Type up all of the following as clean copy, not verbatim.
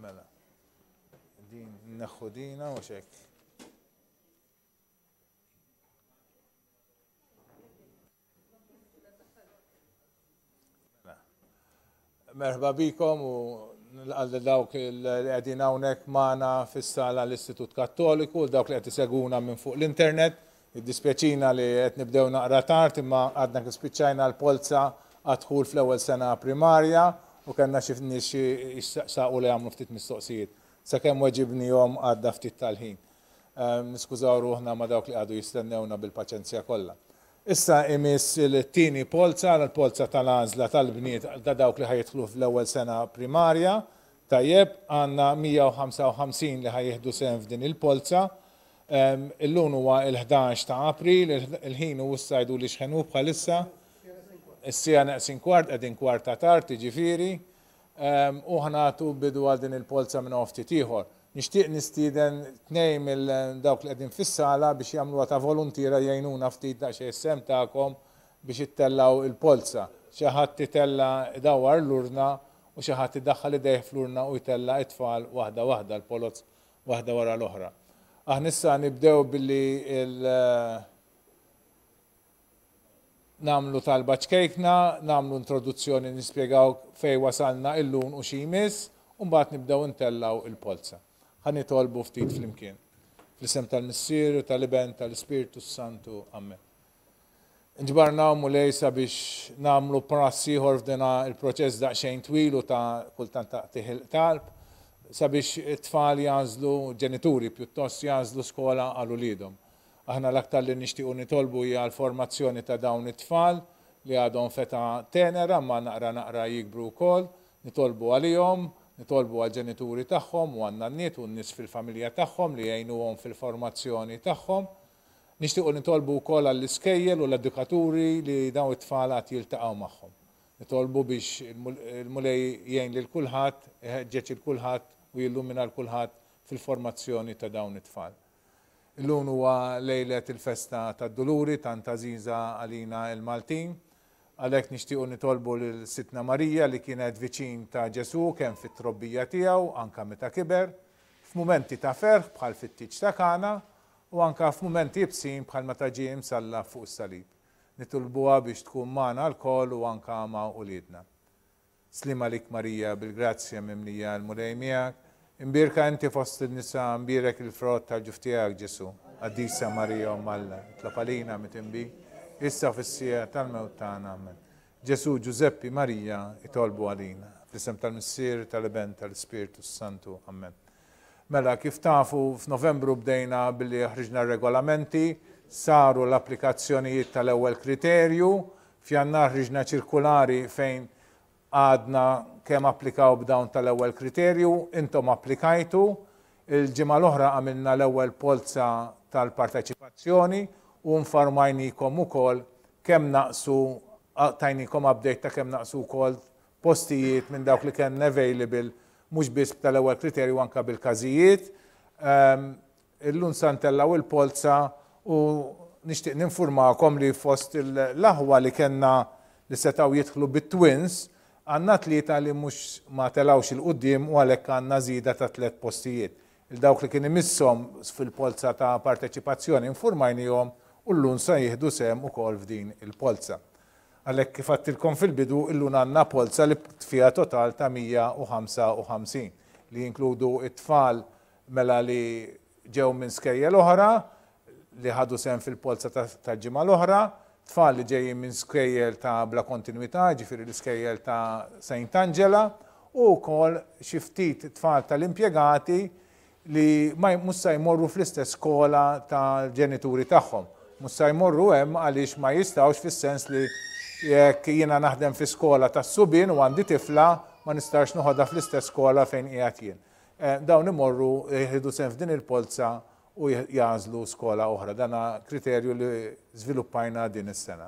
Mela. Din neħħu dina u xek. Merħba bikom u għal dawk li għedin hawnhekk magħna fis-sala l-Istitut Kattoliku, dawk li qed iseguna minn fuq l-internet. Id-dispjaċina li qed nibdew naqra tard imma għadna spiċċajna l-Polza għadħul fl-ewwel sena primarja u kellna xi nies saqu li għamlu ftit mistoqsijiet. Sakemm weġibnihom għadda ftit tal-ħin. Niskużaw ruħna ma' dawk li għadu jistennewna bil-paċenzja kollha. Issa imiss il-tieni Polza, l-Polza tal-Għażla tal-Bniet ta' dawk li ħajidħlu fl-ewwel sena primarja. Tajjeb, għandna 155 li ħajjieħdu sehem f'din il-Polza. Illum huwa il-11 ta' April, il-ħin u s-sajdu li xħenu bħalissa. Is-sija neqsin kwart, qegħdin kwarta tard, jiġifieri. U ħanatu bidu għal din il-Polza minn ftit ieħor. Nixtieq nistieden tnejn dawk li qegħdin fis-sala biex jagħmluha ta' volontira jgħinuna ftit daqsxejn sem tagħkom biex ittellaw il-Polza. Xi ħadd itella idawwar l-urna u xi ħadd iddaħħal idejh fl-urna u jtella t-tfal waħda waħda l-polozz waħda wara l-oħra. Aħna issa nibdew billi namlu talba ċkejkna, namlu introduzzjoni nispjegaw fejn wasalna illum u xi jmiss, u mbagħad nibdew intellaw il-Polza. Ħanitolbu ftit flimkien. Fl-isem tal-Missier, tal-Iben, tal-Ispiritu Santu. Amen. Inġbarna mulejsa biex namlu prassi ieħor f'dina il-proċess daqsxejn twil u ta' kultant ta' tiħil talb sabiex it-tfal jażlu, ġenituri pjuttost jażlu skola għal uliedhom. Aħna l-aktar li nixtiequ nitolbu hija l-formazzjoni ta' dawn it-tfal li għadhom feta tenera ma naqra jikbru wkoll, nitolbu għalihom, nitolbu għal-ġenituri tagħhom u għandna n-nies u n-nies fil-familja tagħhom li jgħinuhom fil-formazzjoni tagħhom. Nixtiequ nitolbu wkoll għall-Iskejjel u l-edukaturi li dawn it-tfal għad jiltaqgħu magħhom. Nitolbu biex il-mulej jgħin lil kulħadd, iħeġġeġ il kulħadd u jillumina l-kulħadd fil-formazzjoni ta' dawn it-tfal. Illum huwa lejlet il-festa tad-Duluri tant għażiża għalina l-Maltin. Għalhekk nixtiequ nitolbu lil Sitna Marija li kienet viċin ta' Ġesu kemm fit-trobbija tiegħu anke meta kiber, f'mumenti ta' ferħ bħal fit-tiġ ta' Kana u anke f'mumenti bsin bħal meta ġie msalla fuq is-salib. Nitolbuha biex tkun magħna lkoll u anke ma' uliedna. Slima lik Marija bil-grazzja mimlija l-mulej miegħek. Imbirka inti fost il-nisa imbirek il-frott tal-ġuftijak Ġesu. Għaddisa Marija u Malla, tlapalina mitimbi, issa fissija tal-mewt tagħna. Amen. Ġesu Giuseppi Marija itolbu għalina. Fl-isem tal-Missier, tal-Iben, tal-Ispiritu Santu. Amen. Mela, kif tafu f'Novembru bdejna billi ħriġna regolamenti, saru l-applikazzjonijiet tal-ewwel kriterju, f'Jannar ħriġna ċirkulari fejn għadna kemm applikaw b'dawn tal-ewwel kriterju, intom applikajtu, il-ġimgħa l-oħra għamilna l-ewwel polza tal-parteċipazzjoni u nfarmajnikom ukoll kemm naqsu tajnikom update ta' kemm naqsu wkoll postijiet minn dawk li kien available mhux biss tal-ewwel kriterju anke bil-każijiet. Illum santellaw il-polza u nixtieq ninfurmakom li fost l-aħwa li kellna li setgħu jidħlu bit-twins għandna tlieta li mhux ma telawx il-qudiem u għalhekk għandna żieda ta' 3 postijiet. Il-dawk li kien imisshom fil-polza ta' parteċipazzjoni infurmajnihom u llum se jieħdu sehem ukoll f'din il-polza. Għalhekk kif għattilkom fil-bidu illum għandna polza li fiha total ta' 155 li jinkludu it-tfal mela li ġew minn skejjel oħra li ħadu sehem fil-polza tal-ġimgħa l-oħra, tfal li ġejjin minn skejjel ta' bla kontinwità, ġifieri l-iskejjel ta' St. Angela, u wkoll xi ftit tfal tal-impjegati li mhux se jmorru fl-istess skola tal-ġenituri tagħhom. Mhux se jmorru hemm għaliex ma jistgħux fis-sens li jekk jiena naħdem fi skola tas-subien u għandi tifla ma nistax noħodha fl-istess skola fejn qiegħed jien. Dawn imorru jieħdu sehem f'din il-polza u jażlu skola oħra. Dana kriterju li żviluppajna din is-sena.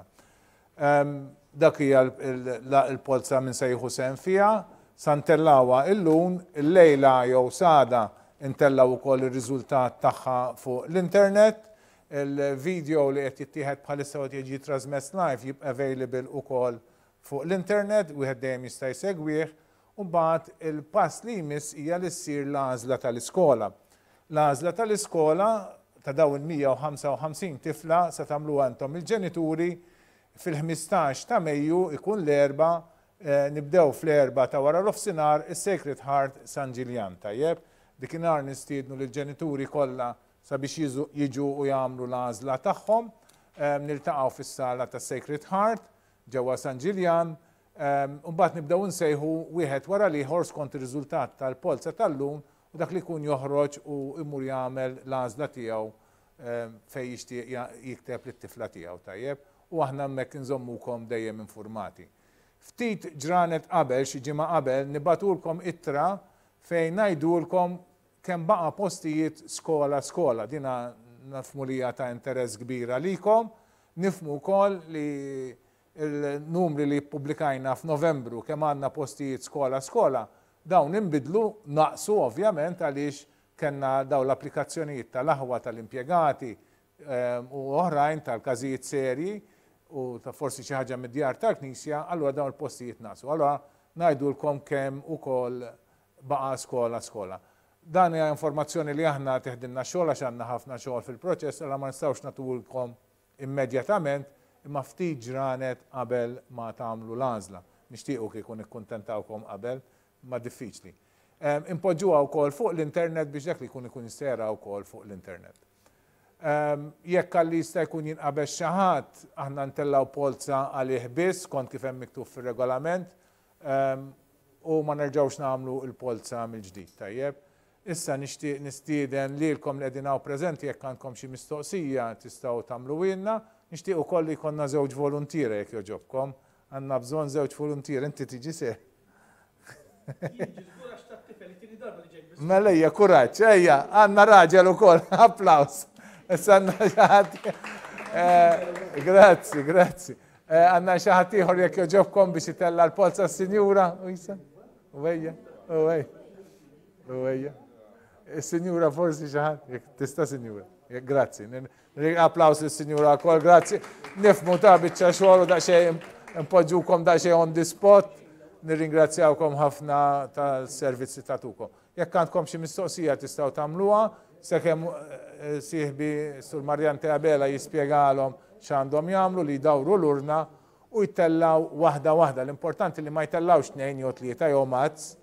Dak hija l-polza minn se jieħu sehem fiha, sa ntellawha illum, illejla jew sada intellaw ukoll ir-riżultat tagħha fuq l-internet. Il-video li qed jittieħed bħalissa qed jiġi trasmess live jibqa' available ukoll fuq l-internet, wieħed dejjem jista' jsegwih u mbagħad il-pass li jmiss hija li ssir l-għażla tal-iskola. L-għażla tal-iskola ta' dawn il-155 tifla se tagħmluha intom il-ġenituri fil-15 ta' Mejju ikun l-erba' nibdew fl-erba' ta' wara l-ofsinhar is-Sacred Heart San Ġiljan tajjeb. Dikinhar nistiednu lill-ġenituri kollha sabiex jiġu u jagħmlu l-għażla tagħhom. Niltaqgħu fis-sala tas-Sacred Heart ġewwa San Ġiljan. Mbagħad nibdew nsejħu wieħed wara l-ieħor skont ir-riżultat tal-Polza tal-lum u dak li jkun joħroġ u jmur jagħmel l-għażla tiegħu fejn jixtieq jikteb lit-tifla tiegħu tajjeb. U aħna hemmhekk inżommukom dejjem informati. Ftit ġranet qabel, xi ġimgħa qabel, nibatulkom ittra fejn ngħidulkom kemm baqa' postijiet skola. Dina nafhmu li hija ta' interess kbir għalikom, nifhmu wkoll li il-numri li ppubblikajna f'Novembru kemm għandna postijiet skola, dawn inbidlu naqsu ovvjament għaliex kellna dawn l-applikazzjonijiet tal-aħwa tal-impjegati u oħrajn tal-każijiet serji u ta' forsi xi ħaġa mid-djar tal-Knisja, allura dawn il-postijiet naqsu. Allura ngħidulkom kemm ukoll baqa' skola. Dan hija informazzjoni li aħna teħdilna xogħol għax għandna ħafna xogħol fil-proċess, allura ma nistgħux nagħtulkom immedjatament imma ftit ġranet qabel ma tagħmlu l-għażla. Nixtiequ kieku nikkuntentawkom qabel, ma diffiċli. Impoġġuha wkoll fuq l-internet biex dak li jkun jistera wkoll fuq l-internet. Jekk għalli jista' jkun jinqabeż xi ħadd, aħna ntellgħu polza għalih biss, kont kif hemm miktub fir-regolament, u ma nerġgħux nagħmlu l-polza mill-ġdid tajjeb. Issa nixtieq nistieden lilkom li qegħdin hawn preżenti jekk għandkom xi mistoqsija tistgħu tagħmlu ilna, nixtieq ukoll li jkollna żewġ voluntiera jekk jogħġobkom. Għandna bżonn żewġ voluntier, inti tiġi sew. Mela hija kuraġġ, ejja, għandna raġel ukoll, applaws. Grazzi. Għandna xi ħadd ieħor jekk jogħġobkom biex itella l-polza s-Sinjura. Uwejja. Is-Sinjura forsi xi ħadd, jekk tista' Sinjura. Grazzi. Applaws lis-Sinjura wkoll, grazzi. Nifhmu ta' biċċa xogħol u daqsxejn impoġġukom daqsxejn on the spot. Nirringrazzjawkom ħafna tas-servizzi tagħtukom. Jekk għandkom xi mistoqsija tistgħu tagħmluha, sakemm sieħbi Sur Marjan Teabela jispjegalhom x'għandhom jagħmlu li jdawru l-urna u jtellaw waħda. L-importanti li ma jtellawx tnejn jew tlieta jew mazz,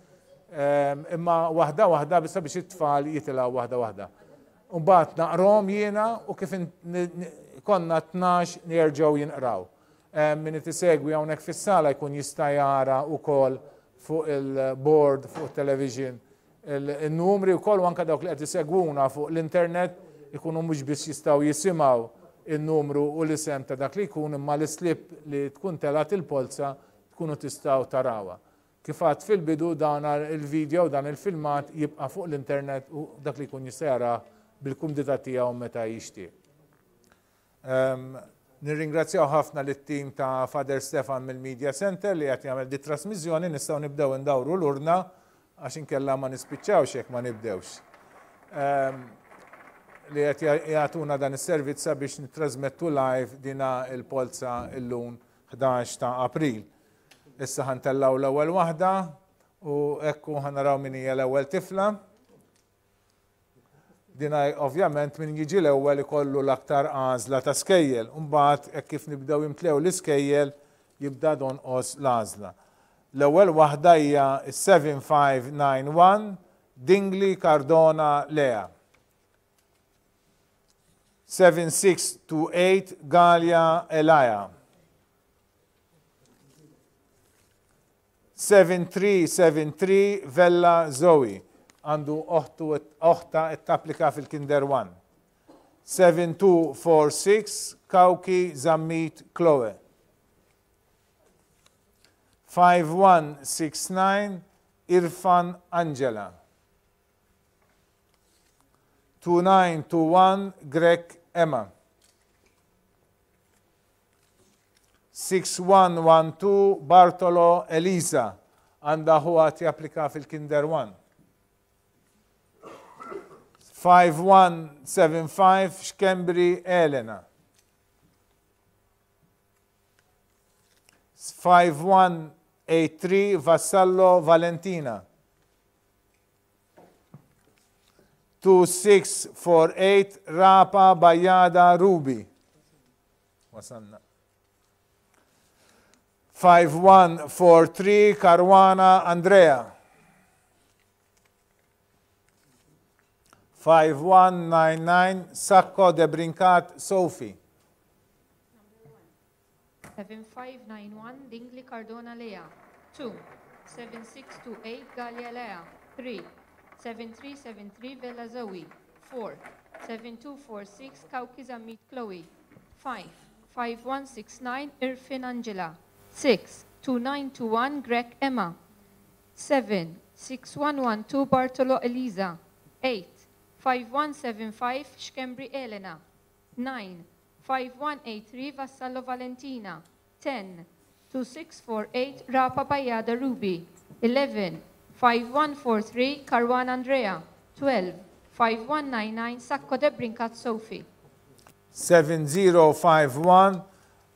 imma waħda biex it-tfal jitilgħu waħda. Mbagħad naqrom jiena u kif konna 12 jerġgħu jinqraw. Min itisegwi hawnhekk fis-sala jkun jista' jara wkoll fuq il-board, fuq television, il-numri wkoll u anke dawk li qed isegwuna fuq l-internet ikunu mhux biss jistgħu jisimgħu il-numru u l-isem ta' dak li jkun imma l-slip li tkun telat il-polza tkunu tistgħu tarawha. Kif għadt fil-bidu dan il-video dan il-filmat jibqa' fuq l-internet u dak li jkun jista' jara bil-kumdità tiegħu meta jixtieq. Nirringrazzjaw ħafna lit-tim ta' Father Stefan mill-Media Center li qed jagħmel di trasmiżjoni, nistgħu nibdew indawru l-urna għax inkella ma nispiċċawx jekk ma nibdewx. Li qed jagħtuna dan is-servizz biex nittrażmettu live dina il-polza llum 11 ta' April. Issa ħantellaw l-ewwel waħda u hekk ħanaraw min hija l-ewwel tifla. Dina ovvjament min jiġi l-ewwel ikollu l-aktar għażla ta' skejjel. Mbagħad hekk kif nibdew jimtlew l-iskejjel jibda donqos l-għażla. L-ewwel waħda hija 7591 Dingli Cardona Lea. 7628 Gallia Elaja. 7373 Vella Zoe. Għandu oħta it-tapplika fil-Kinder 1. 7246 Kauki Zammit Chloe. 5169 Irfan Angela. 2921 Greg Emma. 6112 Bartolo Elisa. Għanda huwa japplika fil-Kinder 1. 5175 Xkembri Elena. 51 2683 Vassallo Valentina. 2648 Rapa Bayada Ruby. Wasanna. 5143 Caruana Andrea. 5199 Sacco de Brincat Sophie. 7591 Dingley Cardona Lea. 2. 7628 Galia Lea. 3. 7373 Villa Zoe. 4. 7246 Kaukiz Amit Chloe. 5. 5169 Irfin Angela. 6. 2921 Greg Emma. 7. 6112 Bartolo Eliza. 8. 5175 Shkembri Elena. 9. 5183 Vassallo Valentina. 10. 2648 Rapa Bayada Ruby. 11. 5143 Caruana Andrea. 12. 5199 Sacco de Brincat Sophie. 7051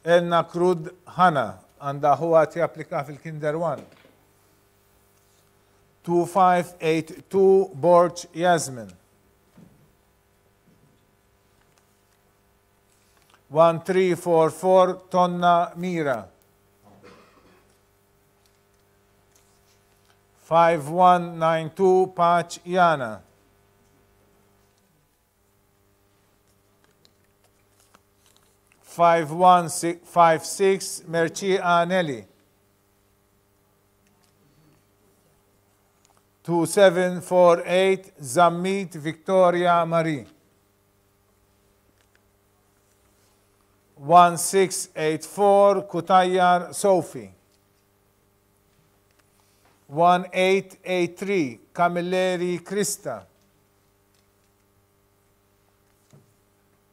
Elna Krud Hana. Għanda huwa applika fil-Kinder 1. 2582 Borch Yasmin. 1344 Tonna Mira. 5192 Pach Yana. 5156 Merci Anelli. 2748 Zammit Victoria Marie. 1684 Kutayyar Sophie. 1883 Camilleri Krista.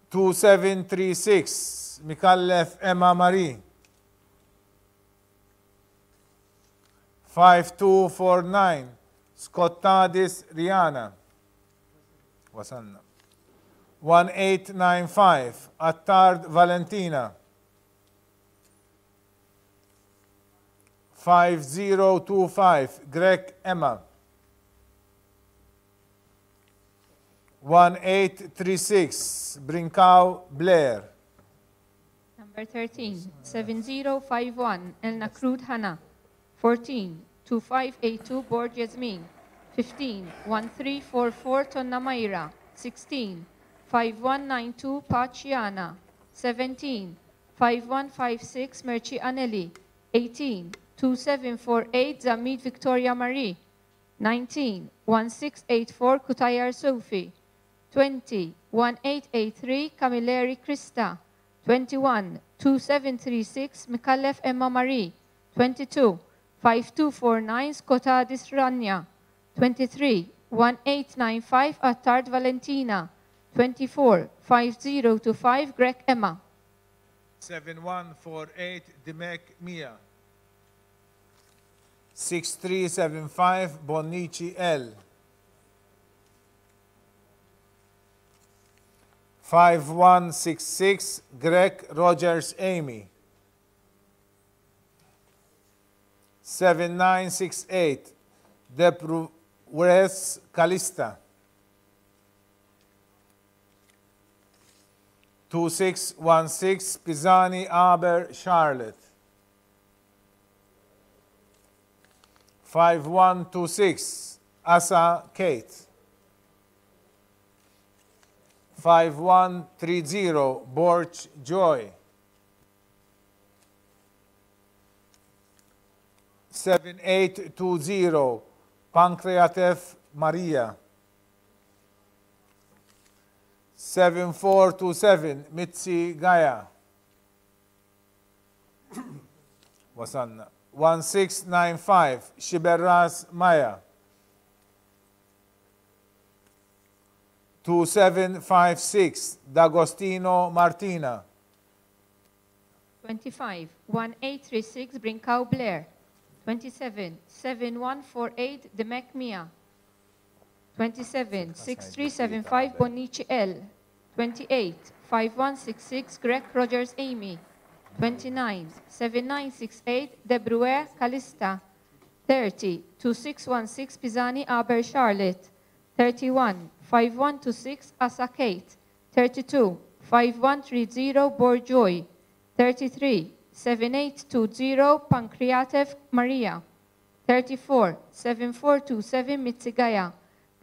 2736 Mikallef Emma Marie. 5249 Scottadis Rihanna. Wasanna. 1895 Attard Valentina. 5025 Greg Emma. 1836 Brinkau Blair. Number 13. 7051 Elna Krud Hannah. 14. 2582 Borg Yasmin. 15. 1344 Tonna Mayra. 16. 5192 Paciana. 17. 5156 Merci Anelli. 18. 2748 Zamid Victoria Marie. 19. 1684 Kutayar Sophie. 20. 1883 Camilleri Krista. 21. 2736 Mikallef Emma Marie. 22. 5249 Skotadis Rania. 23. 1895 Attard Valentina. 24. 5025 Greg Emma. 7148 Dimek Mia. 6375 Bonici L. 5166 Greg Rogers Amy. 7968 Deprues Calista. 2616 Pisani Aber Charlotte. 5126 Asa Kate. 5130 Borch Joy. 7820 Pancreatev Maria. 7427 Mitzi Gaia. Wasanna. 1695 Shiberras Maya. 2756 D'Agostino Martina. 25. 1836 Brinkau Blair. 27. 7148 Demek Mia. 27. 6375 Bonici L. 28. 5166 Greg Rogers Amy. 29, 7968 Debruer Calista. 30, 2616 Pisani Aber Charlotte. 31, 5126 Asa Kate. 32, 5130 Borjoy. 33, 7820 Pancreatev Maria. 34, 7427 Mitsigaya.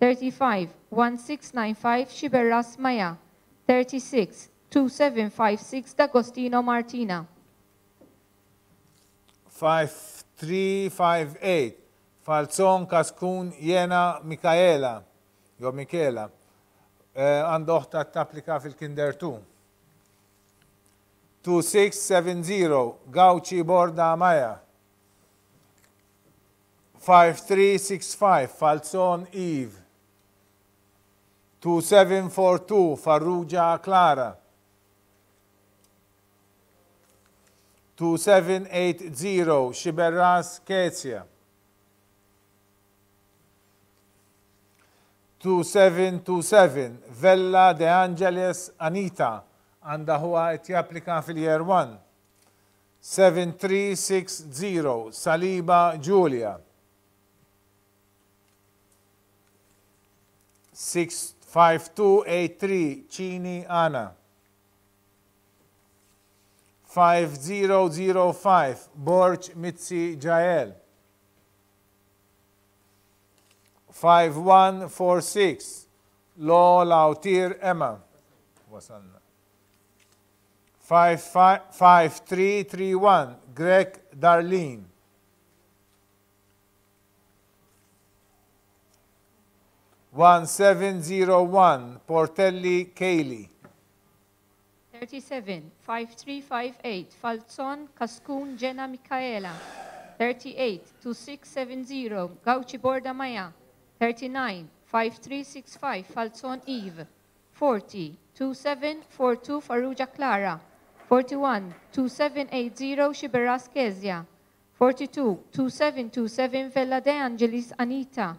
35, 1695 Shiberas Maya. 36, 2756 D'Agostino Martina. 5358 Falzon Kaskun Jena Mikaela. Jo Mikela. Għandu oħta t-applika fil-Kinder 2. 2670 Gauci Borda Maja. 5365 Falzon Eve. 2742 Farrugia Clara. 2780 Shiberras Kezia. 2727 Vella De Angelis Anita. Għanda huwa japplika fil-Year 1. 7360 Saliba Giulia. 65283 Cini Anna. 5005 Borch Mitzi Jael. 5146 Lo Lautir Emma. Wasalna. 5331 Greg Darlene. 1701 Portelli Kaylee. 37, 5358 Falzon Kaskun Jenna Michaela. 38, 2670 Gauci Borda Maya. 39, 5365 Falzon Eve. 40, 2742 Farrugia Clara. 41, 2780 Shiberas Kezia. 42, 2727 Vella De Angelis Anita.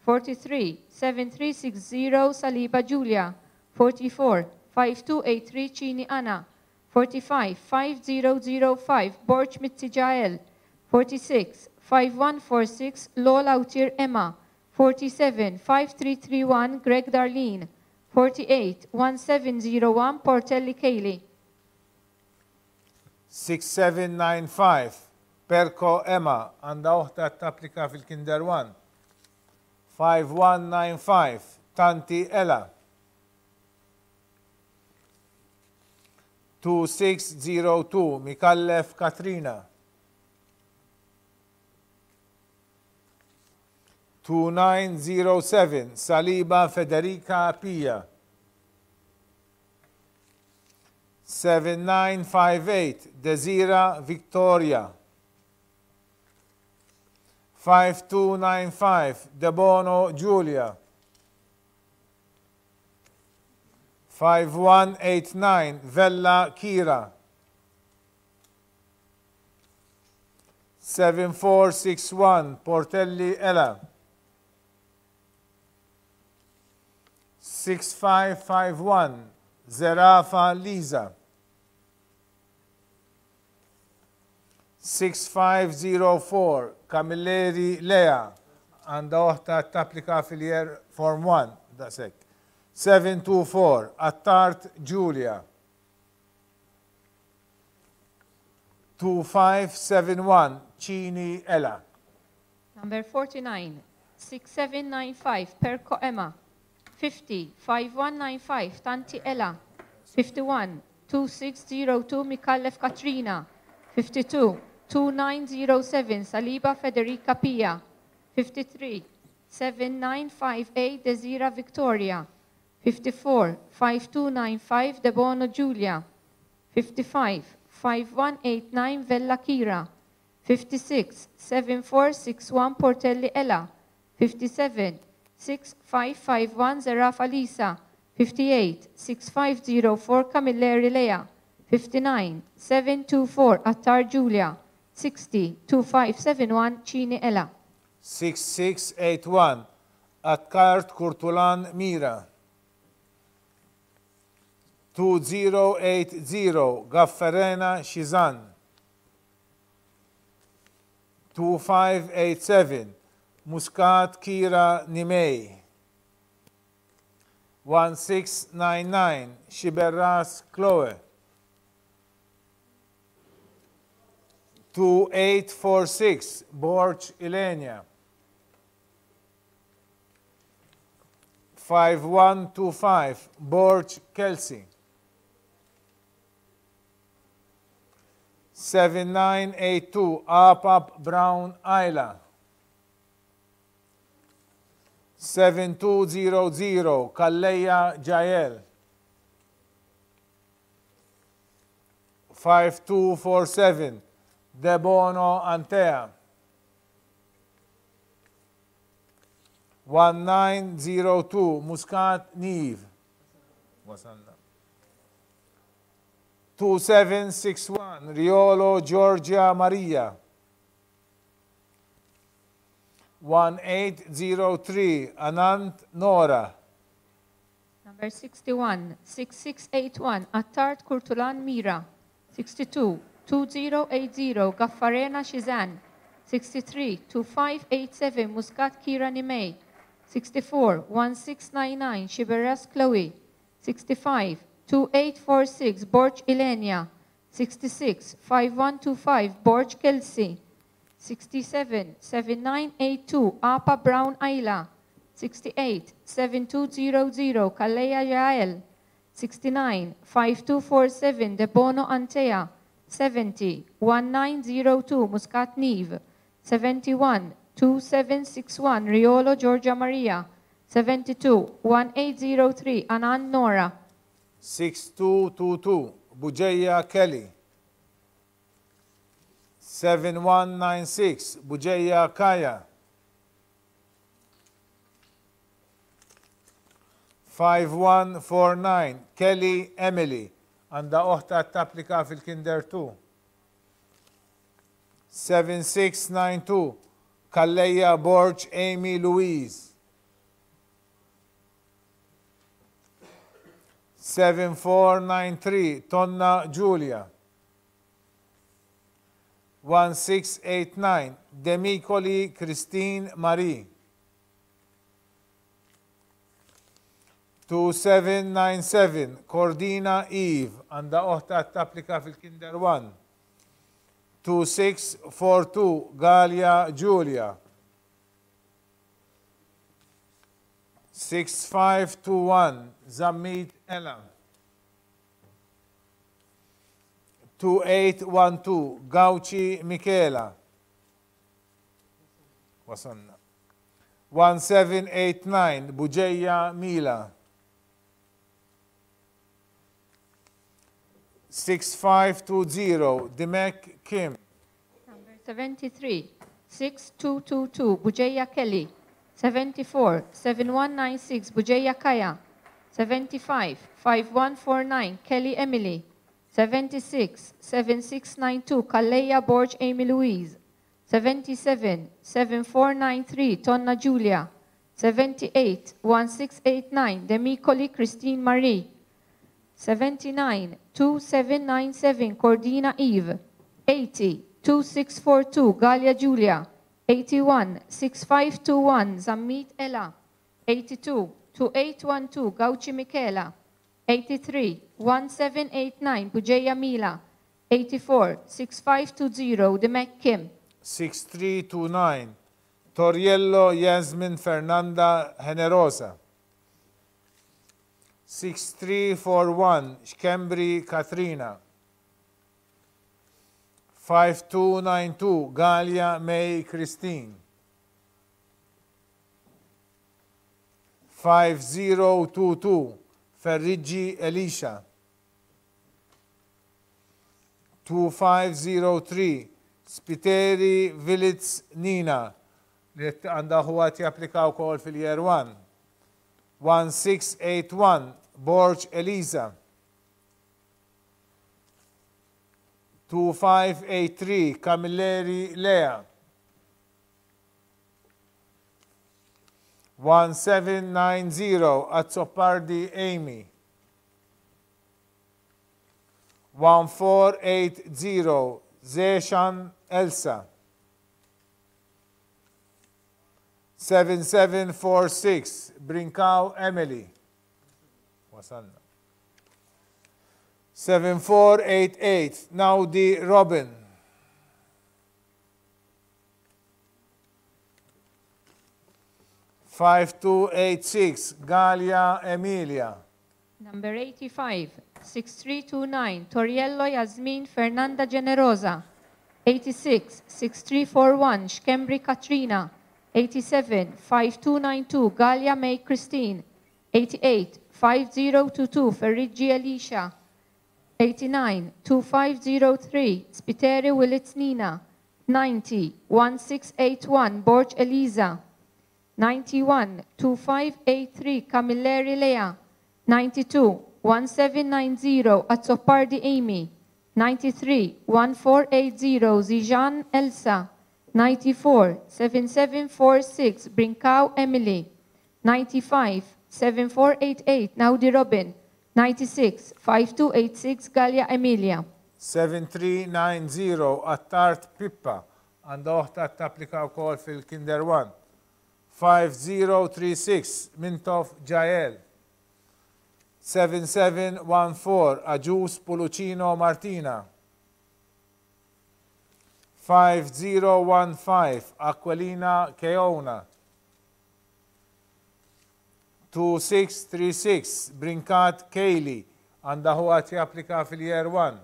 43, 7360 Saliba Giulia. 44, 5283 Cini Anna. 45, 5005 Borch Mitzi Jael. 46, 5146 Lo Lautir Emma. 47, 5331 Greg Darlene. 48, 1701 Portelli Kaylee. 6795 Perko Emma. Għanda uħta t-applika fil-Kinder 1. 5195 Tanti Ella. 2602 Mikallef Katrina. 2907 Saliba Federica Pia. 7958 Desira Victoria. 5295 Debono Giulia. 5189 Vella Kira. 7461 Portelli Ella. 6551 Zerafa Liza. 6504 Camilleri Lea. Għanda uħta t-applika fil-Year Form 1. Da sekk. 724 Attart Giulia. 2571 Cini Ella. Number 49, 6795 Perko Emma. 50, 5195 Tanti Ella. 51, 2602 Mikallef Katrina. 52, 2907 Saliba Federica Pia. 53, 7958 Desira Victoria. 54, 5295 Debono Giulia. 55, 5189 Vella Kira. 56, 7461 Portelli Ella. 57, 6551 Zerafa Lisa. 58, 6504 Camilleri Lea. 59, 724 Attar Giulia. 60, 2571 Cini Ella. 6681 Attart Kurtulan Mira. 2080 Gaffarena Shizan. 2587 Muscat Kira Nimei. 1699 Shiberras Chloe. 2846 Borch Ilenia. 5125 Borch Kelsey. 7982 Apap Brown Isla. 7200 Kalleya Jael. 5247 Debono Antea. 1902 Muscat Neve. 2761 Riolo Georgia Maria. 1803 Anant Nora. Number 61, 6681, Attart Kurtulan Mira. 62, 2080, Gaffarena Shizan. 63, 2587, Muscat Kira Nimei. 64, 1699, Shiberas Chloe. 65, 2846, Borch Ilenia. 66, 5125, Borch Kelsey. 67, 7982, Apa Brown Isla. 68, 7200, Kalleya Jael. 69, 5247, Debono Antea. 70, 1902, Muscat Neve. 71, 2761, Riolo Georgia Maria. 72, 1803, Anan Nora. 6222 Bujeya Kelly. 7196 Bujeya Kaya. 5149 Kelly Emily. Għanda oħta tapplika fil-Kinder 2. 7692 Kalleya Borch Amy Louise. 7493 Tonna Julia. 1689 Demicoli Christine Marie. 2797 Cordina Eve. Għanda oħta tapplika fil-Kinder 1. 2642 Galia Julia. 6521 Zammit Ella. 2812 Gauci Michela. Wasanna. 1789 Bujeya Mila. 6520 Dimek Kim. Number 73, 6222, Bujeya Kelly. 74, 7196, Bujeya Kaya. 75, 5149, Kelly Emily. 76, 7692, Kalleya Borch Amy Louise. 77, 7493, Tonna Julia. 78, 1689, Demicoli Christine Marie. 79, 2797, Cordina Eve. 80, 2642, Galia Julia. 81, 6521, Zammit Ella. 82, 2812, Gauci Michela. 83, 1789, Bujeya Mila. 84, 6520, Demek Kim. 6329 Toriello Yasmin Fernanda Generosa. 6341 Shkembri Katrina. 5292 Galia May Christine. 5022 Ferriggi Elisha. 2503 Spiteri Vilitz Nina li għanda ħuat japplikaw kol fil-Year 1. 1681 Borch Eliza. 2583 Camilleri Lea. 1790 Azzopardi Amy. 1480 Zeshan Elsa. 7746 Brinkaw Emily. وصلنا. 7488 Naudi Robin. 5286 Galia Emilia. Number 85, 6329, Toriello Yasmin Fernanda Generosa. 86, 6341, Shkembri Katrina. 87, 5292, Galia May Christine. 88, 5022, Ferriggi Alicia. 89, 2503, Spiteri Willits Nina. 90, 1681, Borch Eliza. 91, 2583, Camilleri Lea. 92, 1790, Azzopardi Amy. 93, 1480, Zijan Elsa. 94, 7746, Brinkaw Emily. 95, 7488, Naudi Robin. 96, 5286, Galia Emilia. 7390 Attart Pippa. Għandoħta t-applika u kol fil-Kinder 1. 5036 Mintof Jael. 7714 Aġus Pulucino Martina. 5015 Aquilina Keona. 2636 Brinkat Kayli. Għandaħu għati applika fil-Year 1.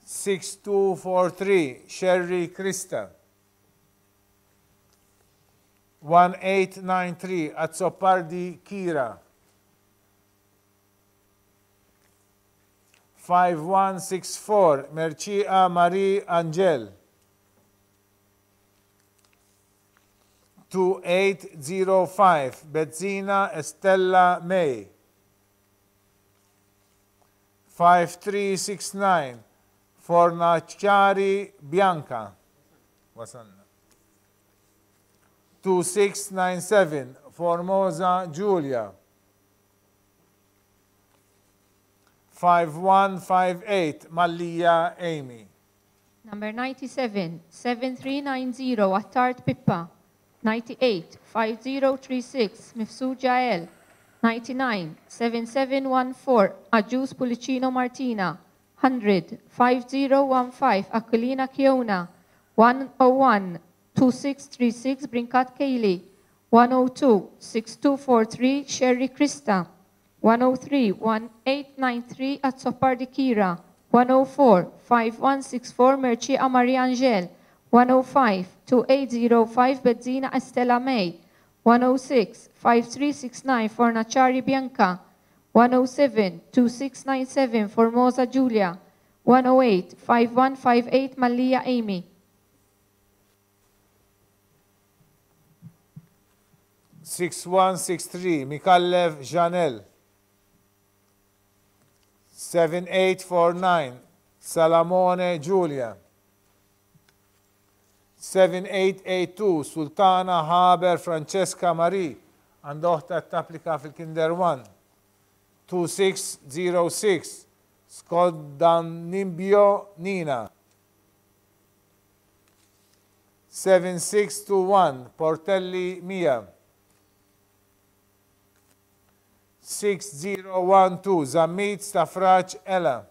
6243 Sherry Krista. 1893 Azzopardi Kira. 5164 Mercia Marie Angel. 2805 Bezzina Estella May. 5369 Fornaciari Bianca. Wasanna. 2697 Formosa Giulia. 5158 Mallia Amy. Number 97, 7390, Attart Pippa. 98, 5036, Mifsu Jael. 99, 7714, Ajus Pulicino Martina. 100, 5015, Aquilina Kiona. 101, 2636, Brinkat Kaylee. 102, 6243, Sherry Krista. 103, 1893, Azzopardi Kira. 104, 5164, Mercia Maria Angel. 105, 2805, Bezzina Estella May. 106, 5369, Fornaciari Bianca. 107, 2697, Formosa Giulia. 108, 5158, Mallia Amy. 6163 Mikallev Janel. 7849 Salamone Giulia. 7882 Sultana Haber Francesca Marie. Għandoħta t-applika fil-Kinder 1. 2606 Skodanimbio Nina. 7621 Portelli Mia. 6012 Zammit Stafraċ Ella.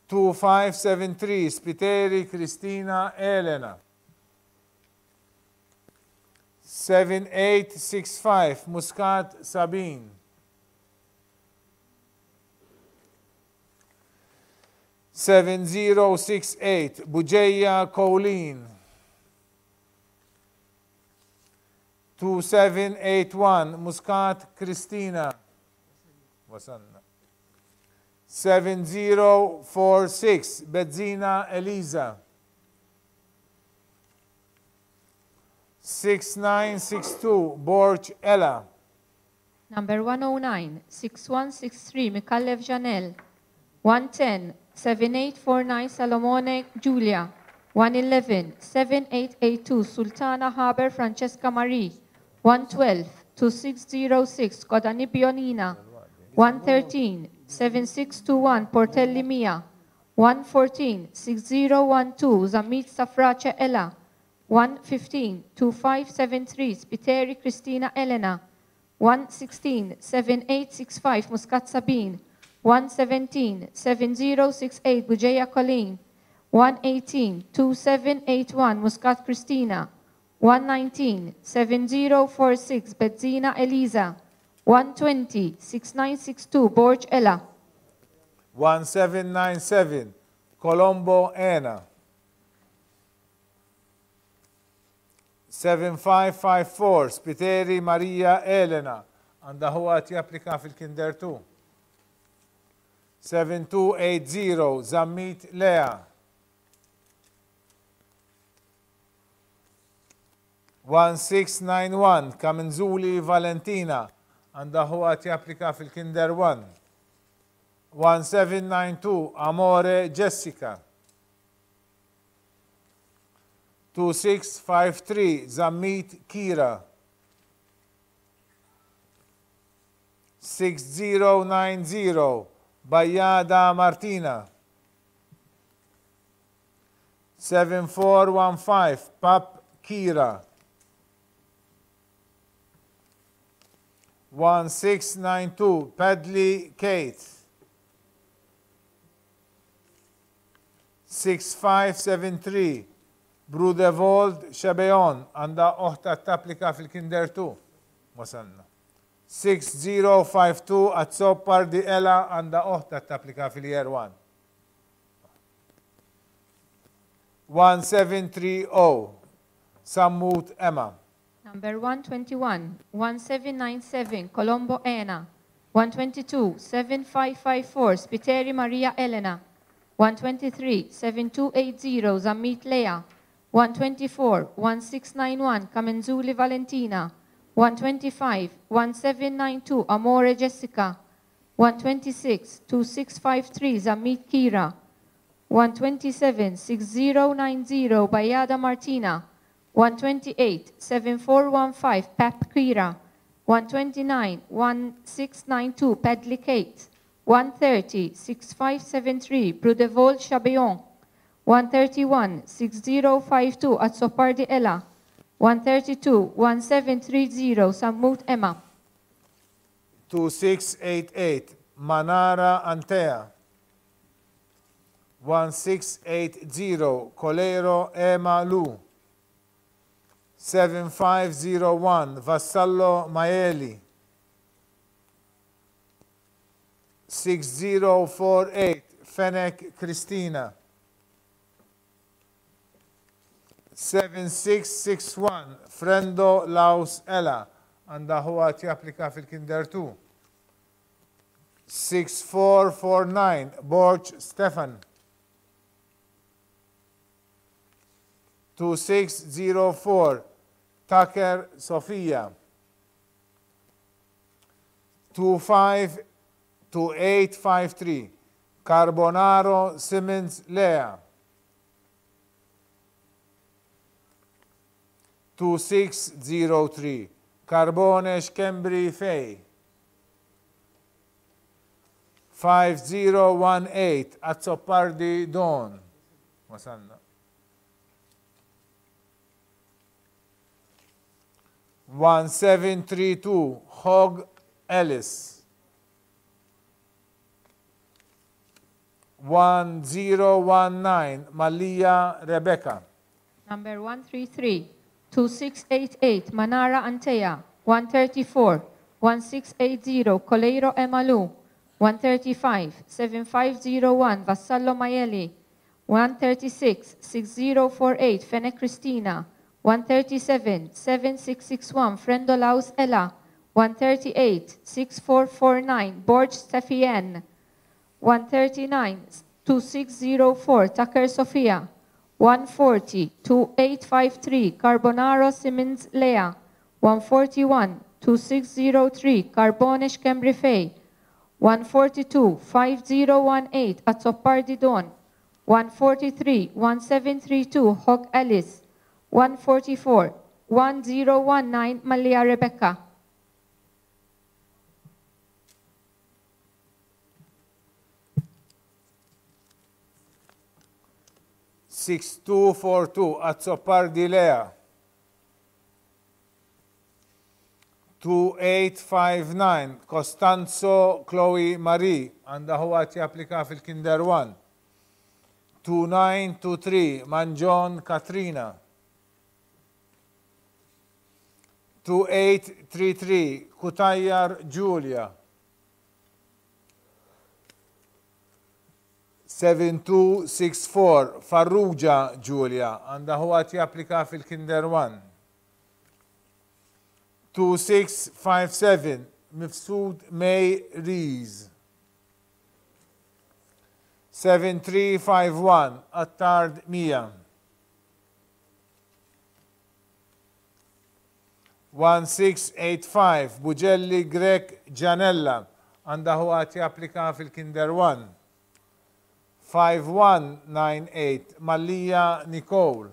2573 Spiteri Kristina Elena. 7865 Muscat Sabin. 7068 Buġeja Colleen. 2781 Muscat Kristina. Wasanna. 7046 Bezzina Eliza. 6962 Borch Ella. Number 109, 6163, Mikallev Janel. 110, 7849, Salomone Giulia. 111, 7882, Sultana Haber Francesca Marie. 112, 2606 Kodanibio Nina, 113 7621 Portelli Mia, 114 6012 Zamit Safrace Ella, 115 2573 Spiteri Cristina Elena, 116 7865 Muscat Sabine, 117 7068 Bugeja Colleen, 118 2781 Muscat Christina, 119 7046 Bedzina Eliza, 120 6962 Borg Ella, 1797 Colombo Anna, 7554 Spiteri Maria Elena, għanda huwa japplika fil-kinder 2. 7280 Zammit Lea, 1691 Kamenzuli Valentina, għanda huwa japplika fil-kinder 1. 1792 Amore Jessica, 2653 Zammit Kira, 6090 Bajada Martina, 7415 Pap Kira, 1692 Pedley Kate, 6573 Brudevold Xebejon, għanda oħta tapplika fil-kinder 2. Wasanna. 6052 Azzoppar di Ela, għanda oħta tapplika fil-year 1. 1730 Sammut Emma. Number 121 1797 Colombo Ena, 122 7554 Spiteri Maria Elena, 123 7280 Zammit Lea, 124 1691 Kamenzuli Valentina, 125 1792 Amore Jessica, 126 2653 Zammit Kira, 127 6090 Bayada Martina, 128 7415 Pep Kira, 129 1692 Pedley Kate, 130 6573 Brudevol Chabion, 131 6052 Azzopardi Ella, 132 1730 Sammut Emma, 2688 Manara Antea, 1680 Colero Emma Lu, 7501 Vassallo Maeli, 6048 Fennec Cristina, 7661 Frendo Laus Ella, għanda huwa japplika fil-kinder 2. 6449 Borg Stefan, 2604 Tucker Sofia, 252853 Carbonaro Simmons Lea, 2603 Carbonesh Kembri Fay, 5018 Azzopardi Don. Wasanna. 1732 Hog Ellis, 1019 Malia Rebecca, Number 133 2688 Manara Antea, 134 1680 Coleiro Emalu, 135 7501 Vassallo Maielli, 136 6048 Fene Cristina, 137 7661 Frendo Laus Ella, 138 6449 Borg Stefien, 139 2604 Tucker Sofia, 140 2853 Carbonaro Simmons Lea, 141 2603 Carbonesh Kembri Fay, 142 5018 Azzopardi Don, 143 1732 Hog Ellis, 144 1019 Malia Rebecca, 6242 Azzopardi Lea. 2859 Costanzo Chloe Marie għandha ħwat japplika fil-Kinder 1. 2923 Manjon Katrina. 2833 Kutajjar Giulia. 7264 Farrugia Giulia għandha ħwat japplika fil-Kinder 1. 2657 Mifsud May Rees. 7351 Attard Mia. 1685 Bugelli Grek Gianella għandha ħwat japplika fil-Kinder 1. 5198 Mallia Nicole.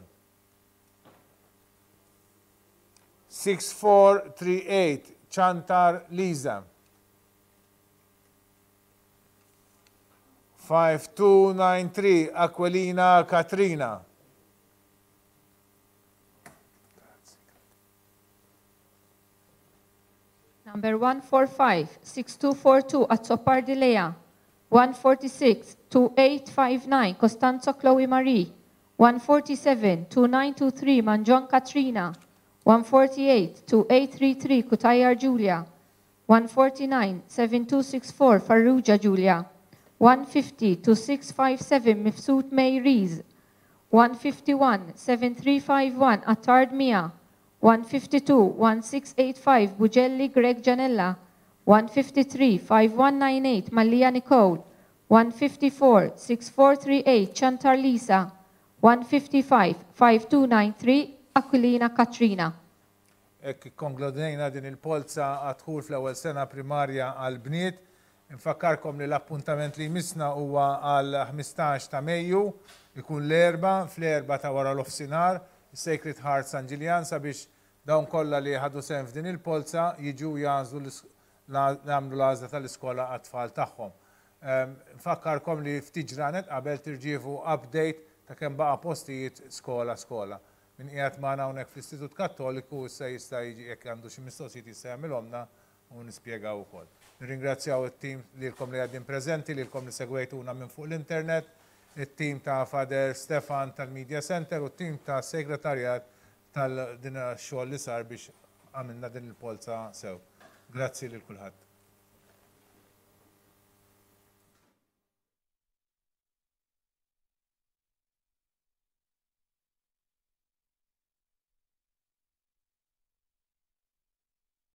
6438 Chantar Liza. 5293 Aquilina Katrina. 145 6242 Azzopardi Lea. 146 2859 Costanzo Chloe Marie. 147 2923 Manjon Katrina. 148 2833 Kutajjar Giulia. 149 7264 Farrugia Giulia. 150 2657 Mifsud May Rees. 151 7351 Attard Mia. 152 1685 Bugelli Greg Gianella. 153 5198 Mallia Nicole. 154 6438 Chantar Lisa. 155 5293 Aquilina Katrina. Ek konkludejna din il-Polza għadħul fl-ewwel sena primarja għal Bniet. Infakkarkom li l-appuntament li jmissna huwa għal 15 ta' Mejju, ikun l-erba, fl-erba ta' wara l-ofsinar, Sacred Heart San Ġiljan sabiex dawn kollha li ħadu sehem f'din il-Polza jiġu jażlu nagħmlu l-għażla tal-iskola għat-tfal tagħhom. Infakkarkom li ftit ġranet qabel tirġievu update ta' kemm baqa' postijiet skola. Min qiegħed magħna hawnhekk fl-Istitut Kattoliku issa jista' jiġi jekk għandu xi mistoqsijiet jista' jagħmilhomna u nispjegaw ukoll. Nirringrazzjaw it-tim lilkom li għaddin preżenti, lilkom li segwejtuna minn fuq l-internet, it-tim ta' Father Stefan tal-Media Center u t-tim ta' segretarjat tal-din xogħol li sar biex għamilna din il-Polza sew. Grazzi lil kulħadd.